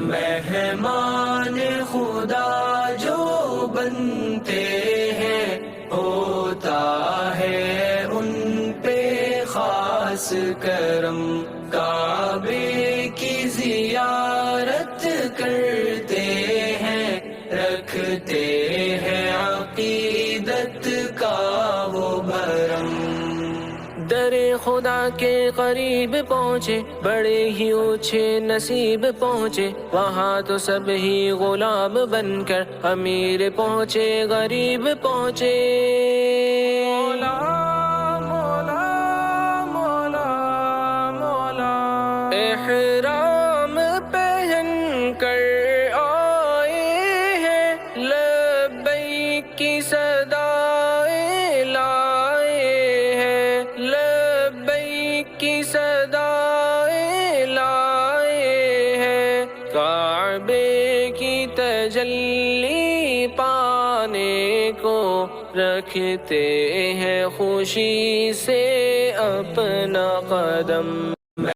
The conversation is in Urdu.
مہمان خدا جو بنتے ہیں ہوتا ہے ان پہ خاص کرم، کعبے کی زیارت کرتے ہیں، رکھتے ہیں عقیدت کا وہ بھرم۔ در خدا کے قریب پہنچے، بڑے ہی اونچے نصیب پہنچے، وہاں تو سب ہی غلام بن کر امیر پہنچے، غریب پہنچے۔ مولا مولا مولا مولا، احرام پہن کر آئے ہیں، لبیک کی صدائیں لائے ہیں، لبیک کی صدائیں لائے ہیں، کعبے کی تجلی پانے کو رکھتے ہیں خوشی سے اپنا قدم۔